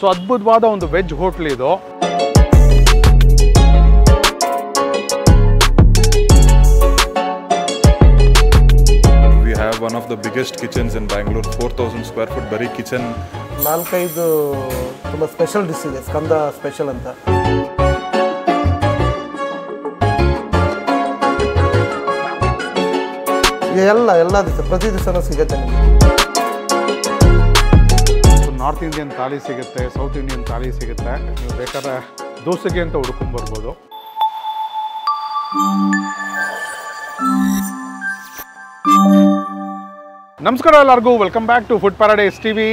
So ಅದ್ಭುತವಾದ ಒಂದು veg hotel ಇದು. We have one of the biggest kitchens in Bangalore, 4,000 square foot bari kitchen. 4-5 ತುಂಬ special dish ಇದೆ, ಸ್ಕಂದ special ಅಂತ. ಎಲ್ಲ ದಿವಸ ಪ್ರತಿ ದಿವಸನೂ ಸಿಗುತ್ತೆ ನಿಮಗೆ. ನಾರ್ತ್ ಇಂಡಿಯನ್ ಥಾಲಿ ಸಿಗುತ್ತೆ, ಸೌತ್ ಇಂಡಿಯನ್ ಥಾಲಿ ಸಿಗುತ್ತೆ. ನೀವು ಬೇಕಾದ್ರೆ ದೋಸೆಗೆ ಅಂತ ಹುಡ್ಕೊಂಡ್ಬರ್ಬೋದು. ನಮಸ್ಕಾರ ಎಲ್ಲರಿಗೂ, welcome back to food paradise TV.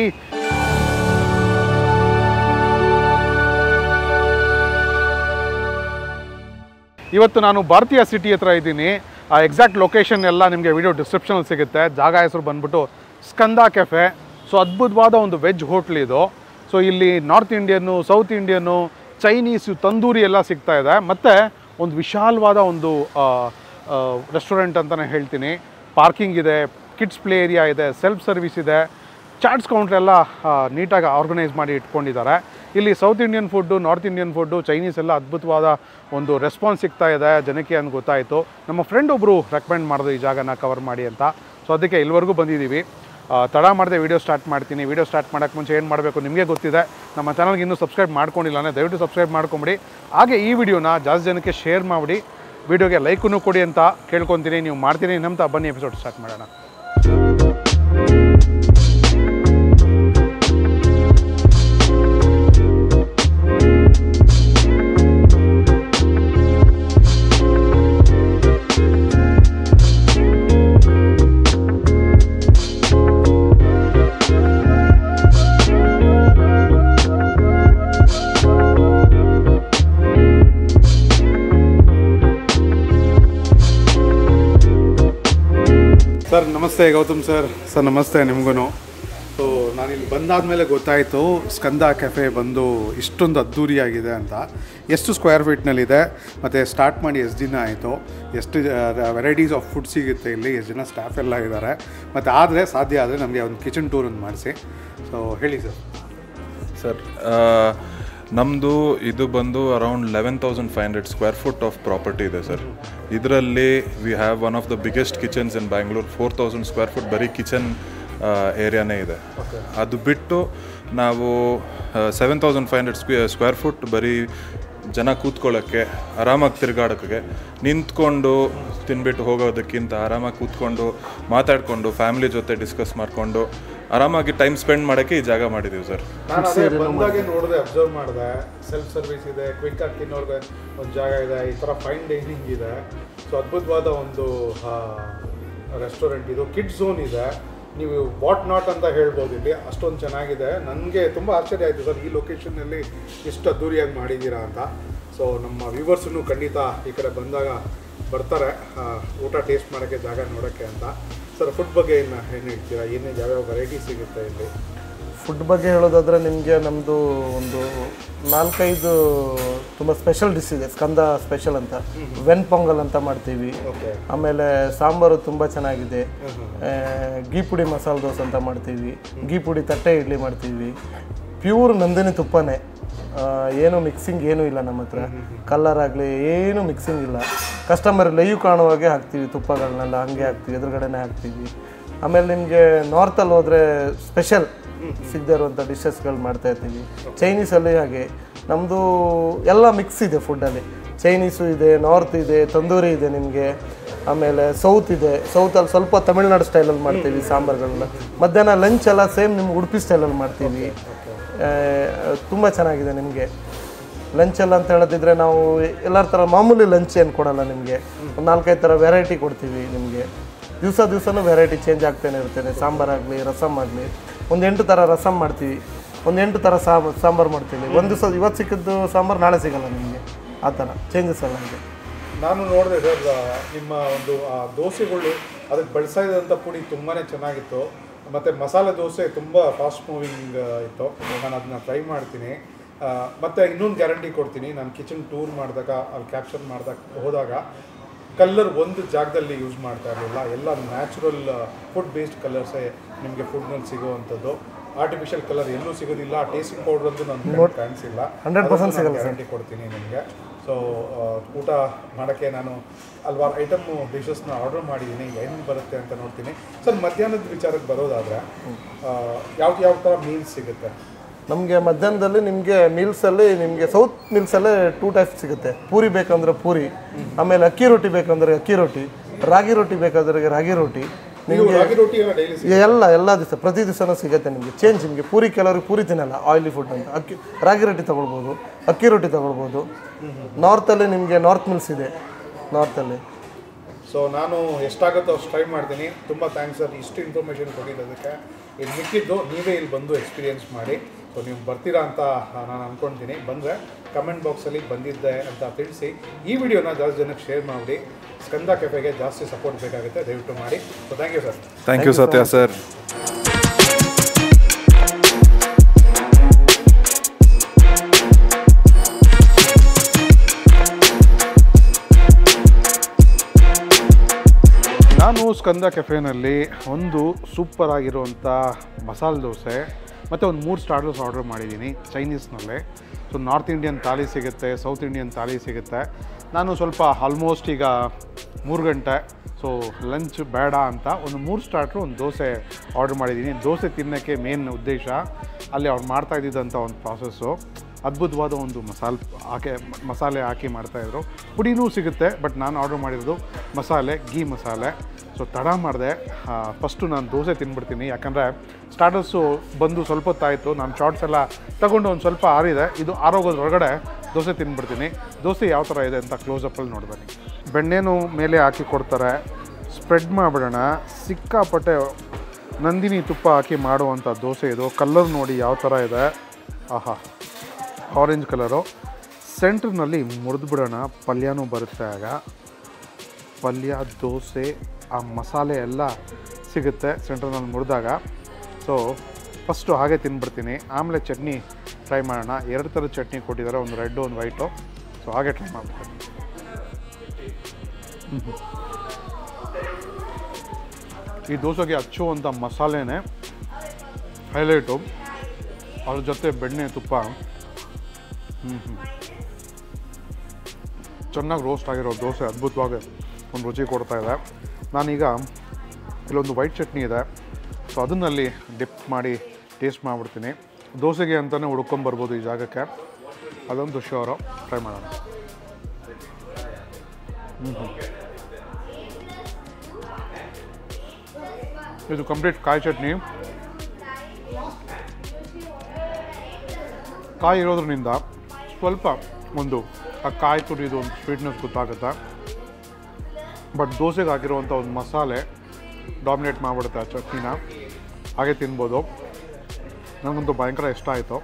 ಇವತ್ತು ನಾನು ಭಾರತೀಯ ಸಿಟಿ ಹತ್ರ ಇದ್ದೀನಿ. ಆ ಎಕ್ಸಾಕ್ಟ್ ಲೊಕೇಶನ್ ಎಲ್ಲ ನಿಮಗೆ ವಿಡಿಯೋ ಡಿಸ್ಕ್ರಿಪ್ಷನಲ್ಲಿ ಸಿಗುತ್ತೆ. ಜಾಗ ಹೆಸರು ಬಂದ್ಬಿಟ್ಟು ಸ್ಕಂದ ಕೆಫೆ. ಸೊ ಅದ್ಭುತವಾದ ಒಂದು ವೆಜ್ ಹೋಟ್ಲ್ ಇದು. ಸೊ ಇಲ್ಲಿ north Indian, south Indian, Chinese, tandoori ಎಲ್ಲ ಸಿಗ್ತಾ ಇದೆ. ಮತ್ತು ಒಂದು ವಿಶಾಲವಾದ ಒಂದು ರೆಸ್ಟೋರೆಂಟ್ ಅಂತಲೇ ಹೇಳ್ತೀನಿ. ಪಾರ್ಕಿಂಗ್ ಇದೆ, ಕಿಡ್ಸ್ ಪ್ಲೇ ಏರಿಯಾ ಇದೆ, ಸೆಲ್ಫ್ ಸರ್ವಿಸ್ ಇದೆ, ಚಾಟ್ಸ್ ಕೌಂಟ್ರ್ ಎಲ್ಲ ನೀಟಾಗಿ ಆರ್ಗನೈಸ್ ಮಾಡಿ ಇಟ್ಕೊಂಡಿದ್ದಾರೆ. ಇಲ್ಲಿ south Indian food, north Indian food, Chinese ಎಲ್ಲ ಅದ್ಭುತವಾದ ಒಂದು ರೆಸ್ಪಾನ್ಸ್ ಸಿಗ್ತಾ ಇದೆ ಜನಕ್ಕೆ ಅಂತ ಗೊತ್ತಾಯಿತು. ನಮ್ಮ ಫ್ರೆಂಡ್ ಒಬ್ಬರು ರೆಕಮೆಂಡ್ ಮಾಡಿದ್ರು ಈ ಜಾಗನ ಕವರ್ ಮಾಡಿ ಅಂತ. ಸೊ ಅದಕ್ಕೆ ಇಲ್ಲಿವರೆಗೂ ಬಂದಿದ್ದೀವಿ. ತಡ ಮಾಡದೆ ವೀಡಿಯೋ ಸ್ಟಾರ್ಟ್ ಮಾಡ್ತೀನಿ. ವೀಡಿಯೋ ಸ್ಟಾರ್ಟ್ ಮಾಡೋಕ್ಕೆ ಮುಂಚೆ ಏನು ಮಾಡಬೇಕು ನಿಮಗೆ ಗೊತ್ತಿದೆ. ನಮ್ಮ ಚಾನಲ್ಗೆ ಇನ್ನೂ ಸಬ್ಸ್ಕ್ರೈಬ್ ಮಾಡ್ಕೊಂಡಿಲ್ಲ ಅಂದರೆ ದಯವಿಟ್ಟು ಸಬ್ಸ್ಕ್ರೈಬ್ ಮಾಡ್ಕೊಂಬಿಡಿ. ಹಾಗೆ ಈ ವಿಡಿಯೋನ ಜಾಸ್ತಿ ಜನಕ್ಕೆ ಶೇರ್ ಮಾಡಿಬಿಡಿ. ವಿಡಿಯೋಗೆ ಲೈಕನ್ನು ಕೊಡಿ ಅಂತ ಕೇಳ್ಕೊತೀನಿ. ನೀವು ಮಾಡ್ತೀನಿ ನಂತ ಬನ್ನಿ ಎಪಿಸೋಡ್ ಸ್ಟಾರ್ಟ್ ಮಾಡೋಣ. ಸರ್ ನಮಸ್ತೆ. ಗೌತಮ್ ಸರ್ ನಮಸ್ತೆ ನಿಮಗೂ. ಸೊ ನಾನಿಲ್ಲಿ ಬಂದಾದಮೇಲೆ ಗೊತ್ತಾಯಿತು ಸ್ಕಂದ ಕೆಫೆ ಬಂದು ಇಷ್ಟೊಂದು ಅದ್ಧೂರಿಯಾಗಿದೆ ಅಂತ. ಎಷ್ಟು ಸ್ಕ್ವೇರ್ ಫೀಟ್ನಲ್ಲಿದೆ ಮತ್ತು ಸ್ಟಾರ್ಟ್ ಮಾಡಿ ಎಷ್ಟು ದಿನ ಆಯಿತು, ಎಷ್ಟು ವೆರೈಟೀಸ್ ಆಫ್ ಫುಡ್ ಸಿಗುತ್ತೆ ಇಲ್ಲಿ, ಎಷ್ಟು ಜನ ಸ್ಟಾಫ್ ಎಲ್ಲ ಇದ್ದಾರೆ, ಮತ್ತು ಆದರೆ ಸಾಧ್ಯ ಆದರೆ ನಮಗೆ ಒಂದು ಕಿಚನ್ ಟೂರ್ ಒಂದು ಮಾಡಿಸಿ. ಸೊ ಹೇಳಿ ಸರ್. ನಮ್ಮದು ಇದು ಬಂದು around 11,500 square foot of property ಇದೆ ಸರ್. ಇದರಲ್ಲಿ we have one of the biggest kitchens in Bangalore. 4,000 square foot ಬರೀ ಕಿಚನ್ ಏರಿಯಾನೇ ಇದೆ. ಅದು ಬಿಟ್ಟು ನಾವು 7,500 ಸ್ಕ್ವೇರ್ ಫುಟ್ ಬರೀ ಜನ ಕೂತ್ಕೊಳ್ಳೋಕ್ಕೆ, ಆರಾಮಾಗಿ ತಿರುಗಾಡೋಕ್ಕೆ, ನಿಂತ್ಕೊಂಡು ತಿನ್ಬಿಟ್ಟು ಹೋಗೋದಕ್ಕಿಂತ ಆರಾಮಾಗಿ ಕೂತ್ಕೊಂಡು ಮಾತಾಡಿಕೊಂಡು ಫ್ಯಾಮಿಲಿ ಜೊತೆ ಡಿಸ್ಕಸ್ ಮಾಡಿಕೊಂಡು ಆರಾಮಾಗಿ ಟೈಮ್ ಸ್ಪೆಂಡ್ ಮಾಡೋಕ್ಕೆ ಈ ಜಾಗ ಮಾಡಿದ್ದೀವಿ ಸರ್. ನಾನು ಅದೇ ಬಂದಾಗೆ ನೋಡಿದೆ, ಅಬ್ಸರ್ವ್ ಮಾಡಿದೆ. ಸೆಲ್ಫ್ ಸರ್ವಿಸ್ ಇದೆ, ಕ್ವಿಕ್ ಆಗಿ ತಿನ್ನೋರ್ಗೆ ಒಂದು ಜಾಗ ಇದೆ, ಈ ಥರ ಫೈನ್ ಡೈನಿಂಗ್ ಇದೆ. ಸೊ ಅದ್ಭುತವಾದ ಒಂದು ರೆಸ್ಟೋರೆಂಟ್ ಇದು. ಕಿಡ್ಸ್ ಝೋನ್ ಇದೆ. ನೀವು ವಾಟ್ ನಾಟ್ ಅಂತ ಹೇಳ್ಬೋದು ಇಲ್ಲಿ, ಅಷ್ಟೊಂದು ಚೆನ್ನಾಗಿದೆ. ನನಗೆ ತುಂಬ ಆಶ್ಚರ್ಯ ಆಯಿತು ಸರ್, ಈ ಲೊಕೇಶನ್ನಲ್ಲಿ ಇಷ್ಟು ಅದ್ದೂರಿಯಾಗಿ ಮಾಡಿದ್ದೀರಾ ಅಂತ. ಸೊ ನಮ್ಮ ವ್ಯೂವರ್ಸನ್ನು ಖಂಡಿತ ಈ ಕಡೆ ಬಂದಾಗ ಬರ್ತಾರೆ ಊಟ ಟೇಸ್ಟ್ ಮಾಡೋಕ್ಕೆ, ಜಾಗ ನೋಡೋಕ್ಕೆ ಅಂತ. ಸರ್ ಫುಡ್ ಬಗ್ಗೆ ಏನು ಹೇಳ್ತೀರಾ? ಯಾವ್ಯಾವ ವೆರೈಟಿ ಸಿಗುತ್ತೆ ಇಲ್ಲಿ? ಫುಡ್ ಬಗ್ಗೆ ಹೇಳೋದಾದರೆ ನಿಮಗೆ ನಮ್ಮದು ಒಂದು 4-5 ತುಂಬ ಸ್ಪೆಷಲ್ ಡಿಶ್ ಇದೆ, ಸ್ಕಂದ ಸ್ಪೆಷಲ್ ಅಂತ. ವೆನ್ ಪೊಂಗಲ್ ಅಂತ ಮಾಡ್ತೀವಿ. ಆಮೇಲೆ ಸಾಂಬಾರು ತುಂಬ ಚೆನ್ನಾಗಿದೆ. ಗೀ ಪುಡಿ ಮಸಾಲೆ ದೋಸೆ ಅಂತ ಮಾಡ್ತೀವಿ. ಗೀ ಪುಡಿ ತಟ್ಟೆ ಇಡ್ಲಿ ಮಾಡ್ತೀವಿ. ಪ್ಯೂರ್ ನಂದಿನಿ ತುಪ್ಪನೇ, ಏನು ಮಿಕ್ಸಿಂಗ್ ಏನೂ ಇಲ್ಲ ನಮ್ಮ ಹತ್ರ. ಕಲರ್ ಆಗಲಿ ಏನೂ ಮಿಕ್ಸಿಂಗ್ ಇಲ್ಲ. ಕಸ್ಟಮರ್ ಲೈವ್ ಕಾಣುವಾಗೆ ಹಾಕ್ತೀವಿ ತುಪ್ಪಗಳನ್ನೆಲ್ಲ, ಹಾಗೆ ಹಾಕ್ತೀವಿ, ಎದುರುಗಡೆನೇ ಹಾಕ್ತೀವಿ. ಆಮೇಲೆ ನಿಮಗೆ ನಾರ್ತಲ್ಲಿ ಹೋದರೆ ಸ್ಪೆಷಲ್ ಸಿಗದೇ ಇರುವಂಥ ಡಿಶಸ್ಗಳು ಮಾಡ್ತಾಯಿರ್ತೀವಿ. ಚೈನೀಸಲ್ಲಿ ಹಾಗೆ ನಮ್ಮದು ಎಲ್ಲ ಮಿಕ್ಸ್ ಇದೆ ಫುಡ್ಡಲ್ಲಿ. ಚೈನೀಸು ಇದೆ, ನಾರ್ತ್ ಇದೆ, ತಂದೂರಿ ಇದೆ ನಿಮಗೆ. ಆಮೇಲೆ ಸೌತ್ ಇದೆ. ಸೌತಲ್ಲಿ ಸ್ವಲ್ಪ ತಮಿಳ್ನಾಡು ಸ್ಟೈಲಲ್ಲಿ ಮಾಡ್ತೀವಿ ಸಾಂಬಾರುಗಳನ್ನ. ಮಧ್ಯಾಹ್ನ ಲಂಚ್ ಎಲ್ಲ ಸೇಮ್ ನಿಮ್ಗೆ ಉಡುಪಿ ಸ್ಟೈಲಲ್ಲಿ ಮಾಡ್ತೀವಿ. ತುಂಬ ಚೆನ್ನಾಗಿದೆ ನಿಮಗೆ. ಲಂಚೆಲ್ಲ ಅಂತ ಹೇಳೋದಿದ್ರೆ ನಾವು ಎಲ್ಲರ ಥರ ಮಾಮೂಲಿ ಲಂಚ್ ಏನು ಕೊಡೋಲ್ಲ ನಿಮಗೆ. ಒಂದು 4-5 ಥರ ವೆರೈಟಿ ಕೊಡ್ತೀವಿ ನಿಮಗೆ. ದಿವಸನೂ ವೆರೈಟಿ ಚೇಂಜ್ ಆಗ್ತಾನೆ ಇರ್ತೇನೆ. ಸಾಂಬಾರಾಗಲಿ, ರಸಮ್ ಆಗಲಿ. ಒಂದು 8 ಥರ ರಸಮ್ ಮಾಡ್ತೀವಿ, ಒಂದು 8 ಥರ ಸಾಂಬಾರು ಮಾಡ್ತೀವಿ. ಒಂದು ದಿವಸ ಇವತ್ತು ಸಿಕ್ಕಿದ್ದು ಸಾಂಬಾರು ನಾಳೆ ಸಿಗೋಲ್ಲ ನಿಮಗೆ. ಆ ಥರ ಚೇಂಜಸ್ ಎಲ್ಲ ಇದೆ. ನಾನು ನೋಡಿದೆ ಸರ್ ನಿಮ್ಮ ಒಂದು ದೋಸೆಗಳು, ಅದಕ್ಕೆ ಬಳಸಿದಂಥ ಪುಡಿ ತುಂಬಾ ಚೆನ್ನಾಗಿತ್ತು. ಮತ್ತು ಮಸಾಲೆ ದೋಸೆ ತುಂಬ ಫಾಸ್ಟ್ ಮೂವಿಂಗ್ ಇತ್ತು. ನಾನು ಅದನ್ನ ಟ್ರೈ ಮಾಡ್ತೀನಿ. ಮತ್ತು ಇನ್ನೊಂದು ಗ್ಯಾರಂಟಿ ಕೊಡ್ತೀನಿ, ನಾನು ಕಿಚನ್ ಟೂರ್ ಮಾಡಿದಾಗ ಅಲ್ಲಿ ಕ್ಯಾಪ್ಚರ್ ಹೋದಾಗ ಕಲರ್ ಒಂದು ಜಾಗದಲ್ಲಿ ಯೂಸ್ ಮಾಡ್ತಾ ಇರಲಿಲ್ಲ. ಎಲ್ಲ ನ್ಯಾಚುರಲ್ ಫುಡ್ ಬೇಸ್ಡ್ ಕಲರ್ಸೇ ನಿಮಗೆ ಫುಡ್ನಲ್ಲಿ ಸಿಗೋವಂಥದ್ದು. ಆರ್ಟಿಫಿಷಿಯಲ್ ಕಲರ್ ಎಲ್ಲೂ ಸಿಗೋದಿಲ್ಲ. ಟೇಸ್ಟಿಂಗ್ ಪೌಡರ್ ಅಂತೂ ನಾನು ಕಾಣಿಸಿಲ್ಲ. 100% ಸಿಗಲ್ಲ ಸರ್. ಗ್ಯಾರಂಟಿ ಕೊಡ್ತೀನಿ ನಿಮಗೆ. ಸೊ ಊಟ ಮಾಡೋಕ್ಕೆ ನಾನು ಹಲ್ವಾರು ಐಟಮ್ಮು ಡಿಶಸ್ನ ಆರ್ಡರ್ ಮಾಡಿದ್ದೀನಿ. ಏನೇನು ಬರುತ್ತೆ ಅಂತ ನೋಡ್ತೀನಿ. ಸರ್ ಮಧ್ಯಾಹ್ನದ ವಿಚಾರಕ್ಕೆ ಬರೋದಾದರೆ ಯಾವ ಥರ ಮೀಲ್ಸ್ ಸಿಗುತ್ತೆ? ನಮಗೆ ಮಧ್ಯಾಹ್ನದಲ್ಲಿ ನಿಮಗೆ ಮೀಲ್ಸಲ್ಲಿ ನಿಮಗೆ ಸೌತ್ ಮೀಲ್ಸಲ್ಲೇ 2 ಟೈಪ್ಸ್ ಸಿಗುತ್ತೆ. ಪೂರಿ ಬೇಕಂದ್ರೆ ಪೂರಿ, ಆಮೇಲೆ ಅಕ್ಕಿ ರೊಟ್ಟಿ ಬೇಕಂದ್ರೆ ಅಕ್ಕಿ ರೊಟ್ಟಿ, ರಾಗಿ ರೊಟ್ಟಿ ಬೇಕಾದ್ರೆ ರಾಗಿ ರೊಟ್ಟಿ. ನಿಮಗೆ ರಾಗಿ ರೊಟ್ಟಿ ಡೈಲಿ ಎಲ್ಲ ದಿವಸ ಪ್ರತಿ ದಿವಸನೂ ಸಿಗುತ್ತೆ ನಿಮಗೆ. ಚೇಂಜ್ ನಿಮಗೆ ಪೂರಿ ಕೆಲವರಿಗೆ ಪೂರಿ ತಿನ್ನಲ್ಲ, ಆಯಿಲಿ ಫುಡ್ ಅಂತ ರಾಗಿ ರೊಟ್ಟಿ ತೊಗೊಳ್ಬೋದು, ಅಕ್ಕಿ ರೊಟ್ಟಿ ತೊಗೊಳ್ಬೋದು. ನಾರ್ತಲ್ಲಿ ನಿಮಗೆ ನಾರ್ತ್ ಮಿಲ್ಸ್ ಇದೆ ನಾರ್ತಲ್ಲಿ. ಸೊ ನಾನು ಎಷ್ಟಾಗುತ್ತೋ ಅಷ್ಟು ಟ್ರೈ ಮಾಡ್ತೀನಿ. ತುಂಬ ಥ್ಯಾಂಕ್ಸ್ ಸರ್ ಇಷ್ಟು ಇನ್ಫಾರ್ಮೇಷನ್ ಕೊಟ್ಟಿದ್ದದಕ್ಕೆ. ಇದು ಮಿಕ್ಕಿದ್ದು ನೀವೇ ಇಲ್ಲಿ ಬಂದು ಎಕ್ಸ್ಪೀರಿಯೆನ್ಸ್ ಮಾಡಿ. ಸೊ ನೀವು ಬರ್ತೀರಾ ಅಂತ ನಾನು ಅಂದ್ಕೊಳ್ತೀನಿ. ಬಂದರೆ ಕಮೆಂಟ್ ಬಾಕ್ಸಲ್ಲಿ ಬಂದಿದ್ದೆ ಅಂತ ತಿಳಿಸಿ. ಈ ವಿಡಿಯೋನ ಜಾಸ್ತಿ ಜನಕ್ಕೆ ಶೇರ್ ಮಾಡಿ. ಸ್ಕಂದ ಕೆಫೆಗೆ ಜಾಸ್ತಿ ಸಪೋರ್ಟ್ ಬೇಕಾಗುತ್ತೆ, ದಯವಿಟ್ಟು ಮಾಡಿ. So thank you sir. Thank you Satya sir. ನಾನು ಸ್ಕಂದ ಕೆಫೆನಲ್ಲಿ ಒಂದು ಸೂಪರ್ ಆಗಿರುವಂಥ ಮಸಾಲೆ ದೋಸೆ ಮತ್ತು ಒಂದು 3 ಸ್ಟಾರ್ಟರ್ಸ್ ಆರ್ಡರ್ ಮಾಡಿದ್ದೀನಿ ಚೈನೀಸ್ನಲ್ಲೇ. ಸೊ ನಾರ್ತ್ ಇಂಡಿಯನ್ ಥಾಲಿ ಸಿಗುತ್ತೆ, ಸೌತ್ ಇಂಡಿಯನ್ ಥಾಲಿ ಸಿಗುತ್ತೆ. ನಾನು ಸ್ವಲ್ಪ ಆಲ್ಮೋಸ್ಟ್ ಈಗ 3 ಗಂಟೆ, ಸೊ ಲಂಚ್ ಬೇಡ ಅಂತ ಒಂದು 3 ಸ್ಟಾರ್ಟ್ರು ಒಂದು ದೋಸೆ ಆರ್ಡರ್ ಮಾಡಿದ್ದೀನಿ. ದೋಸೆ ತಿನ್ನೋಕ್ಕೆ ಮೇನ್ ಉದ್ದೇಶ ಅಲ್ಲಿ ಅವ್ರು ಮಾಡ್ತಾ ಇದ್ದಿದ್ದಂಥ ಒಂದು ಪ್ರಾಸೆಸ್ಸು ಅದ್ಭುತವಾದ ಒಂದು ಮಸಾಲೆ ಹಾಕಿ ಮಾಡ್ತಾಯಿದ್ರು. ಪುಡಿನೂ ಸಿಗುತ್ತೆ, ಬಟ್ ನಾನು ಆರ್ಡರ್ ಮಾಡಿರೋದು ಮಸಾಲೆ, ಗೀ ಮಸಾಲೆ. ಸೊ ತಡ ಮಾಡಿದೆ, ಫಸ್ಟು ನಾನು ದೋಸೆ ತಿಂದ್ಬಿಡ್ತೀನಿ. ಯಾಕಂದರೆ ಸ್ಟಾರ್ಟರ್ಸು ಬಂದು ಸ್ವಲ್ಪ ಹೊತ್ತಾಯಿತು. ನಾನು ಶಾರ್ಟ್ಸ್ ಎಲ್ಲ ತಗೊಂಡು ಒಂದು ಸ್ವಲ್ಪ ಆರಿದೆ. ಇದು ಆರೋಗೋದ್ರೊಳಗಡೆ ದೋಸೆ ತಿಂದ್ಬಿಡ್ತೀನಿ. ದೋಸೆ ಯಾವ ಥರ ಇದೆ ಅಂತ ಕ್ಲೋಸಪ್ಪಲ್ಲಿ ನೋಡ್ಬನ್ನಿ. ಬೆಣ್ಣೆನೂ ಮೇಲೆ ಹಾಕಿ ಕೊಡ್ತಾರೆ. ಸ್ಪ್ರೆಡ್ ಮಾಡಿಬಿಡೋಣ. ಸಿಕ್ಕಾಪಟ್ಟೆ ನಂದಿನಿ ತುಪ್ಪ ಹಾಕಿ ಮಾಡುವಂಥ ದೋಸೆ ಇದು. ಕಲರ್ ನೋಡಿ ಯಾವ ಥರ ಇದೆ, ಆಹಾ, ಆರೆಂಜ್ ಕಲರು. ಸೆಂಟ್ರ್ನಲ್ಲಿ ಮುರಿದು ಬಿಡೋಣ. ಪಲ್ಯನೂ ಬರುತ್ತೆ. ಆಗ ಪಲ್ಯ, ದೋಸೆ, ಆ ಮಸಾಲೆ ಎಲ್ಲ ಸಿಗುತ್ತೆ ಸೆಂಟ್ರ್ನಲ್ಲಿ ಮುರಿದಾಗ. ಸೊ ಫಸ್ಟು ಹಾಗೆ ತಿಂದ್ಬಿಡ್ತೀನಿ. ಆಮೇಲೆ ಚಟ್ನಿ ಟ್ರೈ ಮಾಡೋಣ. 2 ಥರದ ಚಟ್ನಿ ಕೊಟ್ಟಿದ್ದಾರೆ, ಒಂದು ರೆಡ್ಡು ಒಂದು ವೈಟು. ಸೊ ಹಾಗೆ ಟ್ರೈ ಮಾಡ್ತೀನಿ. ಈ ದೋಸೆಗೆ ಹಚ್ಚುವಂಥ ಮಸಾಲೆನೇ ಹೈಲೈಟು. ಅದ್ರ ಜೊತೆ ಬೆಣ್ಣೆ ತುಪ್ಪ ಚೆನ್ನಾಗಿ ರೋಸ್ಟ್ ಆಗಿರೋ ದೋಸೆ ಅದ್ಭುತವಾಗಿ ಒಂದು ರುಚಿ ಕೊಡ್ತಾಯಿದೆ. ನಾನೀಗ ಇಲ್ಲೊಂದು ವೈಟ್ ಚಟ್ನಿ ಇದೆ, ಸೊ ಅದನ್ನಲ್ಲಿ ಡಿಪ್ ಮಾಡಿ ಟೇಸ್ಟ್ ಮಾಡಿಬಿಡ್ತೀನಿ. ದೋಸೆಗೆ ಅಂತಲೇ ಹುಡ್ಕೊಂಬರ್ಬೋದು ಈ ಜಾಗಕ್ಕೆ, ಅದೊಂದು ಶ್ಯೂರು. ಟ್ರೈ ಮಾಡೋಣ. ಇದು ಕಂಪ್ಲೀಟ್ ಕಾಯಿ ಚಟ್ನಿ. ಕಾಯಿ ಇರೋದ್ರಿಂದ ಸ್ವಲ್ಪ ಒಂದು ಆ ಕಾಯಿ ತುರಿದು ಒಂದು ಸ್ವೀಟ್ನೆಸ್ ಗೊತ್ತಾಗುತ್ತೆ. ಬಟ್ ದೋಸೆಗೆ ಹಾಕಿರುವಂಥ ಒಂದು ಮಸಾಲೆ ಡಾಮಿನೇಟ್ ಮಾಡಿಬಿಡುತ್ತೆ ಆ ಚಟ್ನಿನ. ಹಾಗೆ ತಿನ್ಬೋದು. ನನಗಂತೂ ಭಯಂಕರ ಇಷ್ಟ ಆಯಿತು.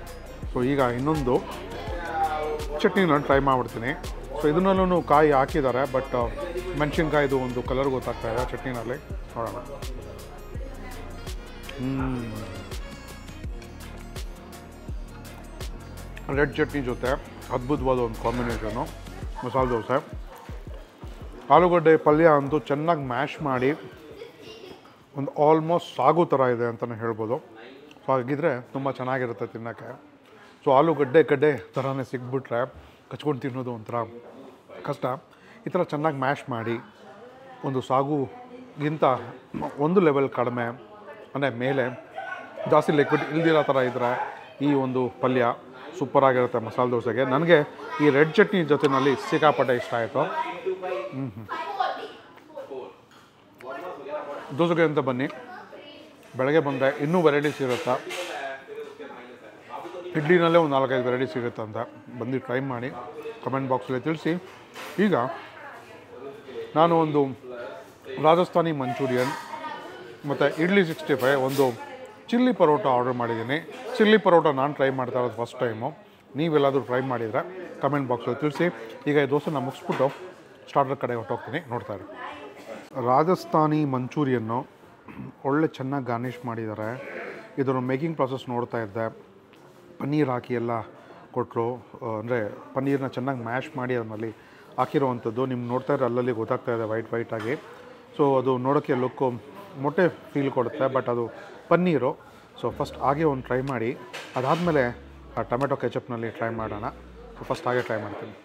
ಸೊ ಈಗ ಇನ್ನೊಂದು ಚಟ್ನಿನ ಟ್ರೈ ಮಾಡಿಬಿಡ್ತೀನಿ. ಸೊ ಇದನ್ನಲ್ಲೂ ಕಾಯಿ ಹಾಕಿದ್ದಾರೆ, ಬಟ್ ಮೆಣಸಿನ್ಕಾಯಿದು ಒಂದು ಕಲರ್ ಗೊತ್ತಾಗ್ತಾ ಇದೆ ಚಟ್ನಿನಲ್ಲಿ. ನೋಡೋಣ. ರೆಡ್ ಚಟ್ನಿ ಜೊತೆ ಅದ್ಭುತವಾದ ಒಂದು ಕಾಂಬಿನೇಷನು ಮಸಾಲೆ ದೋಸೆ. ಆಲೂಗಡ್ಡೆ ಪಲ್ಯ ಅಂತೂ ಚೆನ್ನಾಗಿ ಮ್ಯಾಶ್ ಮಾಡಿ ಒಂದು ಆಲ್ಮೋಸ್ಟ್ ಸಾಗು ಥರ ಇದೆ ಅಂತಲೇ ಹೇಳ್ಬೋದು. ಸೊ ಹಾಗಿದ್ರೆ ತುಂಬ ಚೆನ್ನಾಗಿರುತ್ತೆ ತಿನ್ನೋಕ್ಕೆ. ಸೊ ಆಲೂಗಡ್ಡೆ ಥರನೇ ಸಿಕ್ಬಿಟ್ರೆ ಕಚ್ಕೊಂಡು ತಿನ್ನೋದು ಒಂಥರ ಕಷ್ಟ. ಈ ಥರ ಚೆನ್ನಾಗಿ ಮ್ಯಾಶ್ ಮಾಡಿ ಒಂದು ಸಾಗುಗಿಂತ ಒಂದು ಲೆವೆಲ್ ಕಡಿಮೆ ಅಂದರೆ ಮೇಲೆ ಜಾಸ್ತಿ ಲಿಕ್ವಿಡ್ ಇಲ್ದಿರೋ ಥರ ಇದ್ದರೆ ಈ ಒಂದು ಪಲ್ಯ ಸೂಪರಾಗಿರುತ್ತೆ ಮಸಾಲೆ ದೋಸೆಗೆ. ನನಗೆ ಈ ರೆಡ್ ಚಟ್ನಿ ಜೊತೆಯಲ್ಲಿ ಸಿಕ್ಕಾಪಟ್ಟೆ ಇಷ್ಟ ಆಯಿತು. ದೋಸೆಗೆ ಅಂತ ಬನ್ನಿ, ಬೆಳಗ್ಗೆ ಬಂದರೆ ಇನ್ನೂ ವೆರೈಟೀಸ್ ಇರುತ್ತೆ. ಇಡ್ಲಿನಲ್ಲೇ ಒಂದು 4-5 ವೆರೈಟಿ ಸಿಗುತ್ತೆ ಅಂತ ಬಂದು ಟ್ರೈ ಮಾಡಿ ಕಮೆಂಟ್ ಬಾಕ್ಸಲ್ಲಿ ತಿಳಿಸಿ. ಈಗ ನಾನು ಒಂದು ರಾಜಸ್ಥಾನಿ ಮಂಚೂರಿಯನ್ ಮತ್ತು ಇಡ್ಲಿ 65, ಒಂದು ಚಿಲ್ಲಿ ಪರೋಟ ಆರ್ಡರ್ ಮಾಡಿದ್ದೀನಿ. ಚಿಲ್ಲಿ ಪರೋಟ ನಾನು ಟ್ರೈ ಮಾಡ್ತಾ ಇರೋದು ಫಸ್ಟ್ ಟೈಮು. ನೀವೆಲ್ಲಾದರೂ ಟ್ರೈ ಮಾಡಿದರೆ ಕಮೆಂಟ್ ಬಾಕ್ಸಲ್ಲಿ ತಿಳಿಸಿ. ಈಗ ಈ ದೋಸೆನ ಮುಗಿಸ್ಬಿಟ್ಟು ಸ್ಟಾರ್ಟರ್ ಕಡೆ ಹೊಟ್ಟೋಗ್ತೀನಿ, ನೋಡ್ತಾರೆ. ರಾಜಸ್ಥಾನಿ ಮಂಚೂರಿಯನ್ನು ಒಳ್ಳೆ ಚೆನ್ನಾಗಿ ಗಾರ್ನಿಷ್ ಮಾಡಿದ್ದಾರೆ. ಇದರ ಮೇಕಿಂಗ್ ಪ್ರಾಸೆಸ್ ನೋಡ್ತಾ ಇದ್ದೆ. ಪನ್ನೀರ್ ಹಾಕಿ ಎಲ್ಲ ಕೊಟ್ಟರು, ಅಂದರೆ ಪನ್ನೀರನ್ನ ಚೆನ್ನಾಗಿ ಮ್ಯಾಶ್ ಮಾಡಿ ಅದರಲ್ಲಿ ಹಾಕಿರೋವಂಥದ್ದು. ನಿಮ್ಗೆ ನೋಡ್ತಾ ಇದ್ರೆ ಅಲ್ಲಲ್ಲಿ ಗೊತ್ತಾಗ್ತಾ ಇದೆ ವೈಟಾಗಿ. ಸೊ ಅದು ನೋಡೋಕ್ಕೆ ಲುಕ್ಕು ಮೊಟ್ಟೆ ಫೀಲ್ ಕೊಡುತ್ತೆ, ಬಟ್ ಅದು ಪನ್ನೀರು. ಸೊ ಫಸ್ಟ್ ಹಾಗೆ ಒಂದು ಟ್ರೈ ಮಾಡಿ, ಅದಾದಮೇಲೆ ಆ ಟೊಮೆಟೊ ಕೆಚಪ್ನಲ್ಲಿ ಟ್ರೈ ಮಾಡೋಣ. ಸೊ ಫಸ್ಟ್ ಹಾಗೆ ಟ್ರೈ ಮಾಡ್ತೀನಿ.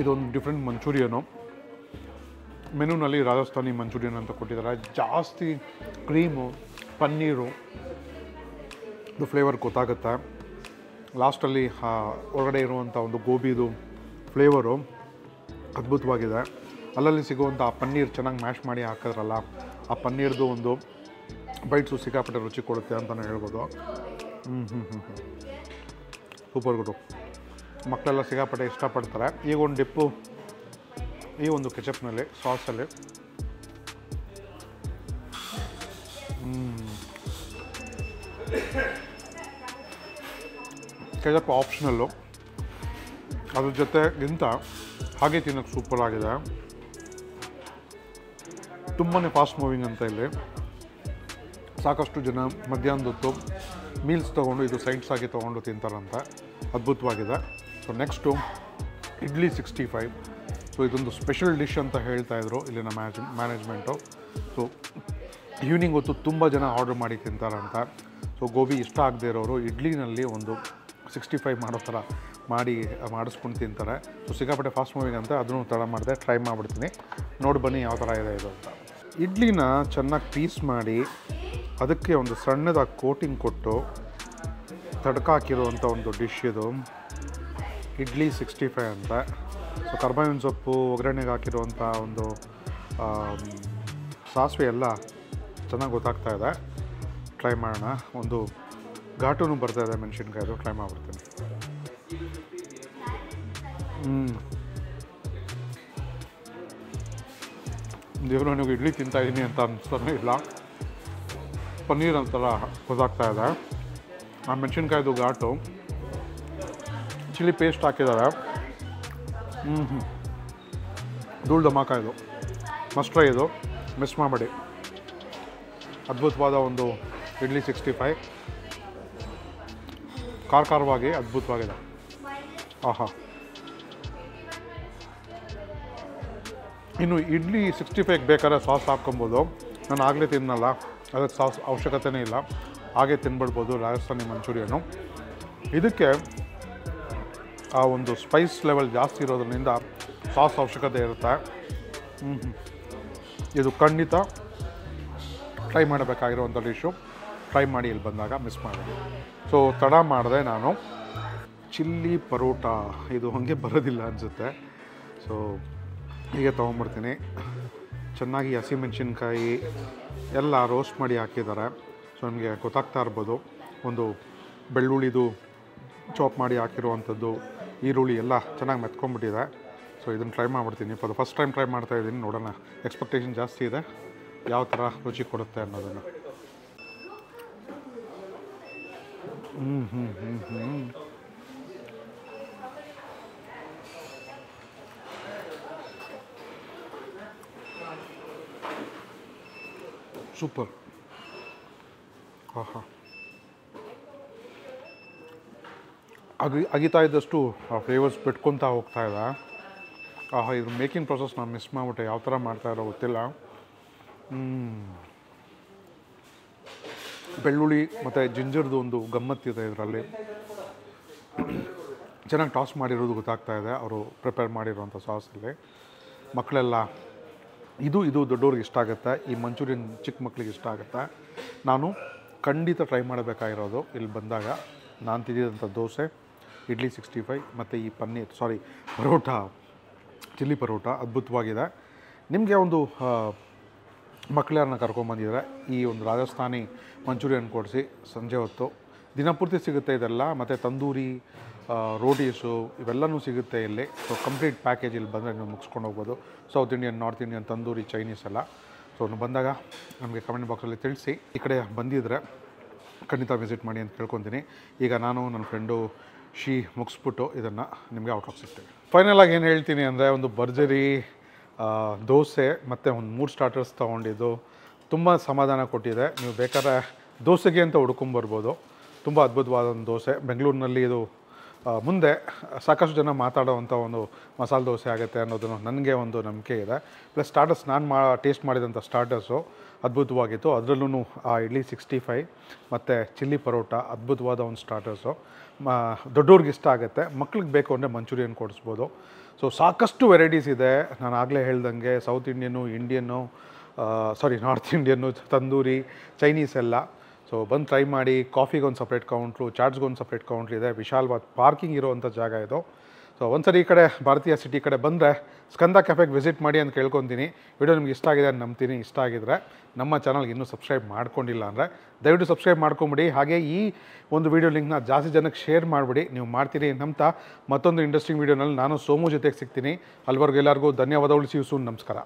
ಇದೊಂದು ಡಿಫ್ರೆಂಟ್ ಮಂಚೂರಿಯನು. ಮೆನುನಲ್ಲಿ ರಾಜಸ್ಥಾನಿ ಮಂಚೂರಿಯನ್ ಅಂತ ಕೊಟ್ಟಿದ್ದಾರೆ. ಜಾಸ್ತಿ ಕ್ರೀಮು, ಪನ್ನೀರು, ಇದು ಫ್ಲೇವರ್ ಗೊತ್ತಾಗುತ್ತೆ. ಲಾಸ್ಟಲ್ಲಿ ಒಳಗಡೆ ಇರುವಂಥ ಒಂದು ಗೋಬಿದು ಫ್ಲೇವರು ಅದ್ಭುತವಾಗಿದೆ. ಅಲ್ಲಲ್ಲಿ ಸಿಗುವಂಥ ಆ ಪನ್ನೀರ್ ಚೆನ್ನಾಗಿ ಮ್ಯಾಶ್ ಮಾಡಿ ಹಾಕಿದ್ರಲ್ಲ, ಆ ಪನ್ನೀರ್ದು ಒಂದು ಬೈಟ್ಸು ಸಿಕ್ಕಾಪಟ್ಟೆ ರುಚಿ ಕೊಡುತ್ತೆ ಅಂತಲೇ ಹೇಳ್ಬೋದು. ಸೂಪರ್ ಗುರು. ಮಕ್ಕಳೆಲ್ಲ ಸಿಕ್ಕಾಪಟ್ಟೆ ಇಷ್ಟಪಡ್ತಾರೆ. ಈಗ ಒಂದು ಡಿಪ್ಪು ಈ ಒಂದು ಕೆಚಪ್ನಲ್ಲಿ, ಸಾಸಲ್ಲಿ ಕೆಚಪ್ ಆಪ್ಷನಲ್ಲು, ಅದ್ರ ಜೊತೆಗಿಂತ ಹಾಗೆ ತಿನ್ನೋಕ್ಕೆ ಸೂಪರ್ ಆಗಿದೆ. ತುಂಬಾ ಫಾಸ್ಟ್ ಮೂವಿಂಗ್ ಅಂತ ಇಲ್ಲಿ. ಸಾಕಷ್ಟು ಜನ ಮಧ್ಯಾಹ್ನದ ಹೊತ್ತು ಮೀಲ್ಸ್ ತೊಗೊಂಡು ಇದು ಸೈಡ್ಸ್ ಆಗಿ ತೊಗೊಂಡು ತಿಂತಾರಂತೆ. ಅದ್ಭುತವಾಗಿದೆ. So next idli 65. ಸೊ ಇದೊಂದು ಸ್ಪೆಷಲ್ ಡಿಶ್ ಅಂತ ಹೇಳ್ತಾಯಿದ್ರು ಇಲ್ಲಿನ ಮ್ಯಾನೇಜ್ಮೆಂಟು. ಸೊ ಈವ್ನಿಂಗ್ ಹೊತ್ತು ತುಂಬ ಜನ ಆರ್ಡ್ರ್ ಮಾಡಿ ತಿಂತಾರಂತ. ಸೊ ಗೋಬಿ ಇಷ್ಟ ಆಗದೆ ಇರೋರು ಇಡ್ಲಿನಲ್ಲಿ ಒಂದು 65 ಮಾಡೋ ಥರ ಮಾಡಿಸ್ಕೊಂಡು ತಿಂತಾರೆ. ಸೊ ಸಿಕ್ಕಾಪಟ್ಟೆ ಫಾಸ್ಟ್ ಮೂವಿಂಗ್ ಅಂತ ಅದನ್ನು ತಡ ಮಾಡಿದೆ, ಟ್ರೈ ಮಾಡಿಬಿಡ್ತೀನಿ. ನೋಡಿ ಬನ್ನಿ ಯಾವ ಥರ ಇದೆ ಇದು ಅಂತ. ಇಡ್ಲಿನ ಚೆನ್ನಾಗಿ ಪೀಸ್ ಮಾಡಿ ಅದಕ್ಕೆ ಒಂದು ಸಣ್ಣದಾಗಿ ಕೋಟಿಂಗ್ ಕೊಟ್ಟು ತಡ್ಕ ಹಾಕಿರುವಂಥ ಒಂದು ಡಿಶ್ ಇದು ಇಡ್ಲಿ 65 ಅಂತ. ಸೊ ಕರ್ಬೇವಿನ ಸೊಪ್ಪು, ಒಗ್ಗರಣೆಗೆ ಹಾಕಿರುವಂಥ ಒಂದು ಸಾಸಿವೆ ಎಲ್ಲ ಚೆನ್ನಾಗಿ ಗೊತ್ತಾಗ್ತಾ ಇದೆ. ಟ್ರೈ ಮಾಡೋಣ. ಒಂದು ಘಾಟೂ ಬರ್ತಾಯಿದೆ ಮೆಣಸಿನ್ಕಾಯ್ದು, ಟ್ರೈ ಮಾಡಿಬಿಡ್ತೀನಿ. ದೇವರು ನನಗೆ ಇಡ್ಲಿ ತಿಂತಾಯಿದ್ದೀನಿ ಅಂತ ಅನಿಸ್ತಾನೆ ಇಲ್ಲ. ಪನ್ನೀರ್ ಅಂತೆಲ್ಲ ಗೊತ್ತಾಗ್ತಾ ಇದೆ. ಆ ಮೆಣಸಿನ್ಕಾಯ್ದು ಘಾಟು, ಚಿಲ್ಲಿ ಪೇಸ್ಟ್ ಹಾಕಿದ್ದಾರೆ. ಧೂಳು ಧಮಾಕ ಇದು. ಮಸ್ಟ್ ಟ್ರೈ ಇದು, ಮಿಸ್ ಮಾಡಬೇಡಿ. ಅದ್ಭುತವಾದ ಒಂದು ಇಡ್ಲಿ 65, ಖಾರವಾಗಿ ಅದ್ಭುತವಾಗಿದೆ. ಆಹಾ. ಇನ್ನು ಇಡ್ಲಿ 65 ಬೇಕಾದ್ರೆ ಸಾಸ್ ಹಾಕ್ಕೊಬೋದು. ನಾನು ಆಗಲೇ ತಿನ್ನಲ್ಲ, ಅದಕ್ಕೆ ಸಾಸ್ ಅವಶ್ಯಕತೆಯೇ ಇಲ್ಲ, ಹಾಗೆ ತಿನ್ಬಿಡ್ಬೋದು ರಾಜಸ್ಥಾನಿ ಮಂಚೂರಿಯನ್ನು. ಇದಕ್ಕೆ ಆ ಒಂದು ಸ್ಪೈಸ್ ಲೆವೆಲ್ ಜಾಸ್ತಿ ಇರೋದ್ರಿಂದ ಸಾಸ್ ಅವಶ್ಯಕತೆ ಇರುತ್ತೆ. ಇದು ಖಂಡಿತ ಟ್ರೈ ಮಾಡಬೇಕಾಗಿರುವಂಥ ಡಿಶ್ಶು. ಟ್ರೈ ಮಾಡಿ ಇಲ್ಲಿ ಬಂದಾಗ, ಮಿಸ್ ಮಾಡಿ. ಸೊ ತಡ ಮಾಡಿದೆ ನಾನು. ಚಿಲ್ಲಿ ಪರೋಟ ಇದು ಹಾಗೆ ಬರೋದಿಲ್ಲ ಅನಿಸುತ್ತೆ. ಸೊ ಹೀಗೆ ತೊಗೊಂಬಿಡ್ತೀನಿ. ಚೆನ್ನಾಗಿ ಹಸಿಮೆಣಸಿನ್ಕಾಯಿ ಎಲ್ಲ ರೋಸ್ಟ್ ಮಾಡಿ ಹಾಕಿದ್ದಾರೆ. ಸೊ ನಿಮಗೆ ಗೊತ್ತಾಗ್ತಾ ಇರ್ಬೋದು. ಒಂದು ಬೆಳ್ಳುಳ್ಳಿದು ಚಾಪ್ ಮಾಡಿ ಹಾಕಿರುವಂಥದ್ದು, ಈರುಳ್ಳಿ ಎಲ್ಲ ಚೆನ್ನಾಗಿ ಮೆತ್ಕೊಂಡ್ಬಿಟ್ಟಿದೆ. ಸೊ ಇದನ್ನು ಟ್ರೈ ಮಾಡಿಬಿಡ್ತೀನಿ. ಫಸ್ಟ್ ಟೈಮ್ ಟ್ರೈ ಮಾಡ್ತಾಯಿದ್ದೀನಿ. ನೋಡೋಣ, ಎಕ್ಸ್ಪೆಕ್ಟೇಷನ್ ಜಾಸ್ತಿ ಇದೆ ಯಾವ ಥರ ರುಚಿ ಕೊಡುತ್ತೆ ಅನ್ನೋದನ್ನು. ಸೂಪರ್. ಆಹಾ. ಅಗಿತಾ ಇದ್ದಷ್ಟು ಆ ಫ್ಲೇವರ್ಸ್ ಬಿಟ್ಕೊತಾ ಹೋಗ್ತಾ ಇದೆ. ಆಹಾ, ಇದು ಮೇಕಿಂಗ್ ಪ್ರೊಸೆಸ್ ನಾನು ಮಿಸ್ ಮಾಡಿಬಿಟ್ಟೆ. ಯಾವ ಥರ ಮಾಡ್ತಾಯಿರೋ ಗೊತ್ತಿಲ್ಲ. ಬೆಳ್ಳುಳ್ಳಿ ಮತ್ತು ಜಿಂಜರ್ದು ಒಂದು ಗಮ್ಮತ್ತಿದೆ ಇದರಲ್ಲಿ. ಚೆನ್ನಾಗಿ ಟಾಸ್ ಮಾಡಿರೋದು ಗೊತ್ತಾಗ್ತಾ ಇದೆ ಅವರು ಪ್ರಿಪೇರ್ ಮಾಡಿರೋಂಥ ಸಾಸಲ್ಲಿ. ಮಕ್ಕಳೆಲ್ಲ ಇದು ದೊಡ್ಡವ್ರಿಗೆ ಇಷ್ಟ ಆಗುತ್ತೆ. ಈ ಮಂಚೂರಿಯನ್ ಚಿಕ್ಕ ಮಕ್ಕಳಿಗೆ ಇಷ್ಟ ಆಗುತ್ತೆ. ನಾನು ಖಂಡಿತ ಟ್ರೈ ಮಾಡಬೇಕಾಗಿರೋದು ಇಲ್ಲಿ ಬಂದಾಗ ನಾನು ತಿಂದಿದಂಥ ದೋಸೆ, ಇಡ್ಲಿ 65 ಮತ್ತು ಈ ಪರೋಟ, ಚಿಲ್ಲಿ ಪರೋಟ ಅದ್ಭುತವಾಗಿದೆ. ನಿಮಗೆ ಒಂದು ಮಕ್ಕಳನ್ನ ಕರ್ಕೊಂಬಂದಿದ್ರೆ ಈ ಒಂದು ರಾಜಸ್ಥಾನಿ ಮಂಚೂರಿಯನ್ ಕೊಡಿಸಿ ಸಂಜೆ ಹೊತ್ತು ದಿನಪೂರ್ತಿ ಸಿಗುತ್ತೆ ಇದೆಲ್ಲ. ಮತ್ತು ತಂದೂರಿ, ರೋಟೀಸು ಇವೆಲ್ಲವೂ ಸಿಗುತ್ತೆ ಇಲ್ಲಿ. ಸೊ ಕಂಪ್ಲೀಟ್ ಪ್ಯಾಕೇಜ್ ಇಲ್ಲಿ ಬಂದರೆ ನೀವು ಮುಗಿಸ್ಕೊಂಡು ಹೋಗ್ಬೋದು. South Indian, north Indian, tandoori, Chinese ಎಲ್ಲ. ಸೊ ಬಂದಾಗ ನಮಗೆ ಕಮೆಂಟ್ ಬಾಕ್ಸಲ್ಲಿ ತಿಳಿಸಿ. ಈ ಕಡೆ ಬಂದಿದ್ದರೆ ಖಂಡಿತ ವಿಸಿಟ್ ಮಾಡಿ ಅಂತ ಕೇಳ್ಕೊತೀನಿ. ಈಗ ನಾನು ನನ್ನ ಫ್ರೆಂಡು ಮುಗಿಸ್ಬಿಟ್ಟು ಇದನ್ನು ನಿಮಗೆ ಔಟ್ ಸಿಗ್ತೇವೆ. ಫೈನಲಾಗಿ ಏನು ಹೇಳ್ತೀನಿ ಅಂದರೆ, ಒಂದು ಭರ್ಜರಿ ದೋಸೆ ಮತ್ತು ಒಂದು 3 ಸ್ಟಾರ್ಟರ್ಸ್ ತೊಗೊಂಡಿದ್ದು ತುಂಬ ಸಮಾಧಾನ ಕೊಟ್ಟಿದೆ. ನೀವು ಬೇಕಾದ್ರೆ ದೋಸೆಗೆ ಅಂತ ಹುಡ್ಕೊಂಬರ್ಬೋದು. ತುಂಬ ಅದ್ಭುತವಾದ ಒಂದು ದೋಸೆ. ಬೆಂಗಳೂರಿನಲ್ಲಿ ಇದು ಮುಂದೆ ಸಾಕಷ್ಟು ಜನ ಮಾತಾಡೋವಂಥ ಒಂದು ಮಸಾಲೆ ದೋಸೆ ಆಗುತ್ತೆ ಅನ್ನೋದನ್ನು ನನಗೆ ಒಂದು ನಂಬಿಕೆ ಇದೆ. ಪ್ಲಸ್ ಸ್ಟಾರ್ಟರ್ಸ್ ನಾನು ಟೇಸ್ಟ್ ಮಾಡಿದಂಥ ಸ್ಟಾರ್ಟರ್ಸು ಅದ್ಭುತವಾಗಿತ್ತು. ಅದರಲ್ಲೂ ಆ ಇಡ್ಲಿ 65 ಮತ್ತು ಚಿಲ್ಲಿ ಪರೋಟ ಅದ್ಭುತವಾದ ಒಂದು ಸ್ಟಾರ್ಟರ್ಸು. ದೊಡ್ಡವ್ರಿಗೆ ಇಷ್ಟ ಆಗುತ್ತೆ, ಮಕ್ಳಿಗೆ ಬೇಕು ಅಂದರೆ ಮಂಚೂರಿಯನ್ ಕೊಡಿಸ್ಬೋದು. ಸೊ ಸಾಕಷ್ಟು ವೆರೈಟೀಸ್ ಇದೆ. ನಾನು ಆಗಲೇ ಹೇಳ್ದಂಗೆ south Indian, Indian, north Indian, tandoori, Chinese ಎಲ್ಲ. ಸೊ ಬಂದು ಟ್ರೈ ಮಾಡಿ. ಕಾಫಿಗೊಂದು ಸಪ್ರೇಟ್ ಕೌಂಟ್ರು, ಚಾಟ್ಸ್ಗೊಂದು ಸಪ್ರೇಟ್ ಕೌಂಟ್ರ್ ಇದೆ. ವಿಶಾಲವಾದ ಪಾರ್ಕಿಂಗ್ ಇರೋವಂಥ ಜಾಗ ಇದು. ಸೊ ಒಂದ್ಸರಿ ಈ ಕಡೆ ಭಾರತೀಯ ಸಿಟಿ ಕಡೆ ಬಂದರೆ ಸ್ಕಂದ ಕೆಫೆಗೆ ವಿಸಿಟ್ ಮಾಡಿ ಅಂತ ಕೇಳ್ಕೊತೀನಿ. ವಿಡಿಯೋ ನಿಮ್ಗೆ ಇಷ್ಟ ಆಗಿದೆ ಅಂತ ನಂಬ್ತೀನಿ. ಇಷ್ಟ ಆಗಿದ್ರೆ ನಮ್ಮ ಚಾನಲ್ಗೆ ಇನ್ನೂ ಸಬ್ಸ್ಕ್ರೈಬ್ ಮಾಡ್ಕೊಂಡಿಲ್ಲ ಅಂದರೆ ದಯವಿಟ್ಟು ಸಬ್ಸ್ಕ್ರೈಬ್ ಮಾಡ್ಕೊಂಬಿಡಿ. ಹಾಗೆ ಈ ಒಂದು ವಿಡಿಯೋ ಲಿಂಕ್ನ ಜಾಸ್ತಿ ಜನಕ್ಕೆ ಶೇರ್ ಮಾಡಿಬಿಡಿ. ನೀವು ಮಾಡ್ತೀರಿ ನಂಬ್ತಾ ಮತ್ತೊಂದು ಇಂಟ್ರೆಸ್ಟಿಂಗ್ ವೀಡಿಯೋನಲ್ಲಿ ನಾನು ಸೋಮು ಜೊತೆಗೆ ಸಿಗ್ತೀನಿ. ಅಲ್ಲಿವರೆಗೂ ಎಲ್ಲರಿಗೂ ಧನ್ಯವಾದಗಳು. See you soon. ನಮಸ್ಕಾರ.